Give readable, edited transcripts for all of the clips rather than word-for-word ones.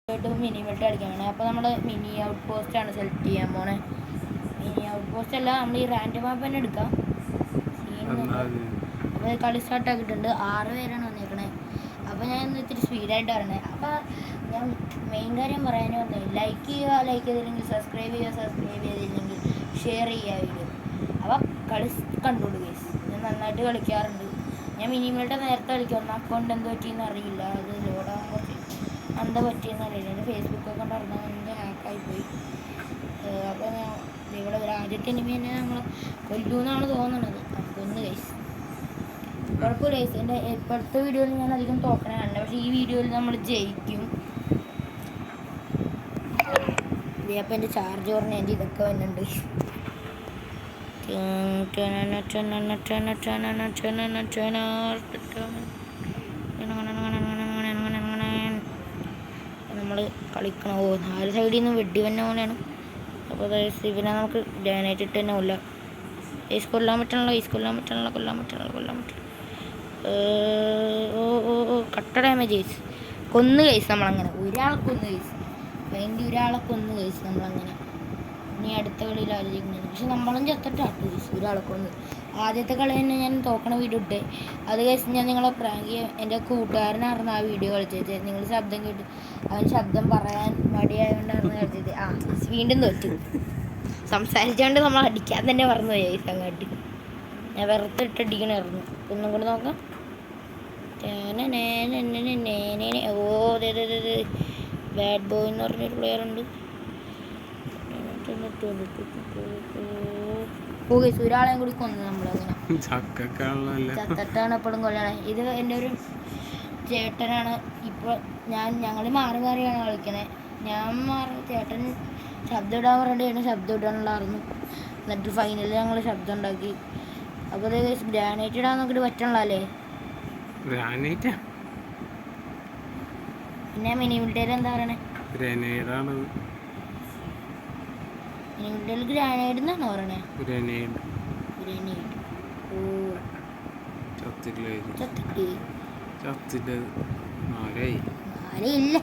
Mini melt കളിക്കാൻ പോണേ. അപ്പോൾ നമ്മൾ മിനി ഔട്ട് പോസ്റ്റ് ആണ് സെലക്ട് ചെയ്യാൻ പോണേ. മിനി ഔട്ട് പോസ്റ്റ് അല്ല, നമ്മൾ ഈ റാൻഡം മാപ്പ് തന്നെ എടുക്കാം. അപ്പോൾ കളി സ്റ്റാർട്ട് ആക്കിയിട്ടുണ്ട്. 6 പേരാണ് വന്നേക്കണേ. അപ്പോൾ ഞാൻ ഇന്ന് ഇത്തിരി സ്പീഡായിട്ട് വരണേ. അപ്പോൾ ഞാൻ മെയിൻ കാര്യം പറയാനും വന്നത്, ലൈക്ക് ചെയ്യുക, ലൈക്ക് ചെയ്തില്ലെങ്കിൽ സബ്സ്ക്രൈബ് ചെയ്യുക, സബ്സ്ക്രൈബ് ചെയ്തില്ലെങ്കിൽ ഷെയർ ചെയ്യുക വീഡിയോ. അപ്പോൾ കളി കണ്ടോളൂ ഗൈസ്. ഞാൻ നന്നായിട്ട് കളിക്കാറുണ്ട്. ഞാൻ മിനി മെൽട്ട് നേരത്തെ കളിക്കും. ഒന്ന് അക്കൗണ്ട് എന്ത് പറ്റിയെന്ന് അറിയില്ല, അത് ലോഡാകാൻ കുറച്ച് എന്താ പറ്റിയെന്ന് അറിയില്ല. എൻ്റെ ഫേസ്ബുക്കൊക്കെ നടന്നാൽ എൻ്റെ ഹാക്കായിപ്പോയി. അപ്പോൾ ഞാൻ ഇവിടെ ഒരു ആദ്യത്തെ എനിമി തന്നെ നമ്മൾ കൊല്ലൂന്നാണ് തോന്നുന്നത്. നമുക്കൊന്ന് ഗൈസ് കുഴപ്പമില്ല ഗൈസ്. എൻ്റെ ഇപ്പോഴത്തെ വീഡിയോയിൽ ഞാൻ അധികം തോക്കണതാണ്, പക്ഷേ ഈ വീഡിയോയിൽ നമ്മൾ ജയിക്കും. അപ്പോൾ എൻ്റെ ചാർജ് പറഞ്ഞ എൻ്റെ ഇതൊക്കെ വന്നിട്ടുണ്ട്. നമ്മൾ കളിക്കണം. 4 സൈഡിൽ നിന്ന് വെടി തന്നെ പോലെയാണ്. അപ്പോൾ ഇവനെ നമുക്ക് ഡാനേറ്റ് ഇട്ട് തന്നെ കൊല്ലാം. കൊല്ലാൻ പറ്റണല്ലോ. കട്ട ഡാമേജ് കേസ് കൊന്ന് കേസ്. നമ്മളങ്ങനെ ഒരാളെ കൊന്ന് കേസ്, ഒരാളെ കൊന്ന് കേസ് നമ്മളങ്ങനെ. ഇനി അടുത്ത കളിയിൽ ആലോചിക്കുന്നത്, പക്ഷെ നമ്മളും ചത്തിട്ടാട്ട് കേസ് ഒരാളെ കൊന്ന്. ആദ്യത്തെ കളി തന്നെ ഞാൻ തോക്കണ വീഡിയോ ഇട്ടേ. അത് കേസ് ഞാൻ നിങ്ങളെ പ്രാങ്ക് ചെയ്യാൻ, എൻ്റെ കൂട്ടുകാരനായിരുന്നു ആ വീഡിയോ കളിച്ചത്. നിങ്ങൾ ശബ്ദം കേട്ട് അവൻ ശബ്ദം പറയാൻ മടിയായതുകൊണ്ടായിരുന്നു കളിച്ചത്. വീണ്ടും തോറ്റു. സംസാരിച്ചുകൊണ്ട് നമ്മൾ അടിക്കാൻ തന്നെ പറഞ്ഞു പോയി അങ്ങോട്ട്. ഞാൻ വെറുത്തിട്ടടിക്കണമായിരുന്നു. ഒന്നും കൂടെ നോക്കാം. ഓ ബാഡ് ബോയ് എന്ന് പറഞ്ഞൊരു പ്ലെയർ ഉണ്ട്. ഒരാളെയും കൂടി കൊന്നു നമ്മളങ്ങനെ. ചത്തട്ടാണ് എപ്പോഴും കൊല്ലണേ. ഇത് എൻ്റെ ഒരു ചേട്ടനാണ്. ഇപ്പോൾ ഞങ്ങൾ മാറി മാറിയാണ് കളിക്കണേ. ഞാൻ ചേട്ടൻ ശബ്ദം ഇടാൻ പറഞ്ഞിട്ടാണ് ശബ്ദം ഇടാനുള്ളായിരുന്നു. എന്നിട്ട് ഫൈനലിൽ ഞങ്ങൾ ശബ്ദം ഉണ്ടാക്കി. അപ്പോൾ അത് ഗ്രാനൈറ്റ് ഇടാൻ നോക്കിയിട്ട് പറ്റണല്ലേ. പിന്നെ മിനി മിലിറ്ററി എന്താ പറയണേ? മിനി മിലിറ്ററിൽ ഗ്രാനൈഡ് എന്നാണോ പറയണേ? ഗ്രാനൈഡ്. ഓ ആരെയില്ല.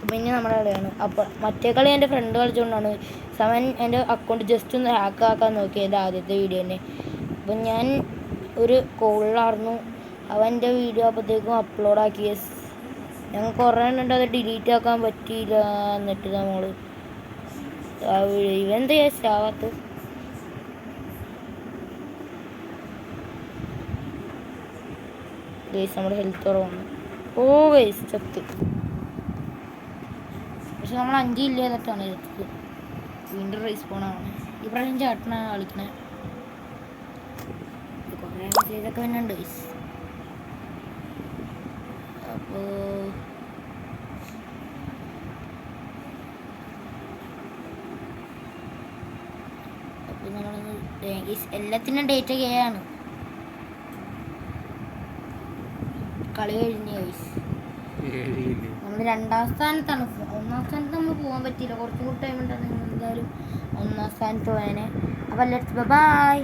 പിന്നെ നമ്മുടെ കളിയാണ്. അപ്പോൾ മറ്റേ കളി എൻ്റെ ഫ്രണ്ട് കളിച്ചുകൊണ്ടാണ്. അവൻ എൻ്റെ അക്കൗണ്ട് ജസ്റ്റ് ഒന്ന് ഹാക്ക് ആക്കാൻ നോക്കിയത് ആദ്യത്തെ വീഡിയോ തന്നെ. അപ്പം ഞാൻ ഒരു കോളിലായിരുന്നു. അവൻ്റെ വീഡിയോ അപ്പോഴത്തേക്കും അപ്ലോഡാക്കി. ഞങ്ങൾ കുറേ ഉണ്ട്, അത് ഡിലീറ്റ് ആക്കാൻ പറ്റിയില്ല. എന്നിട്ട് നമ്മൾ ആ വീഡിയോ ഇവന്ത് കേസ് ആവാത്ത ഗൈസ്. നമ്മുടെ ഹെൽത്ത് കുറവാണ്. ഓ ഗൈസ് ചത്ത്. പക്ഷെ നമ്മൾ 5 ഇല്ല എന്നിട്ടാണ് ചത്തത്. വീണ്ടും റീസ്പോണാണ്. ഈ പ്രാവശ്യം ചേട്ടനാണ് കളിക്കണേ. കുറേ മെസ്സേജൊക്കെ വരുന്നുണ്ട് ഗൈസ്. അപ്പോൾ നമ്മളൊന്ന് എല്ലാത്തിനും ഡേറ്റ് ഒക്കെ ആണ്. കളി കഴിഞ്ഞ് ഗൈസ്. നമ്മൾ 2ാം സ്ഥാനത്താണ്. 1ാം സ്ഥാനത്ത് നമ്മൾ പോകാൻ പറ്റിയില്ല. കുറച്ചും കൂടി ടൈം ഉണ്ടായിരുന്നു. എന്തായാലും 1ാം സ്ഥാനത്ത് പോയേനെ. അപ്പോൾ ലെറ്റ്സ് ബൈ.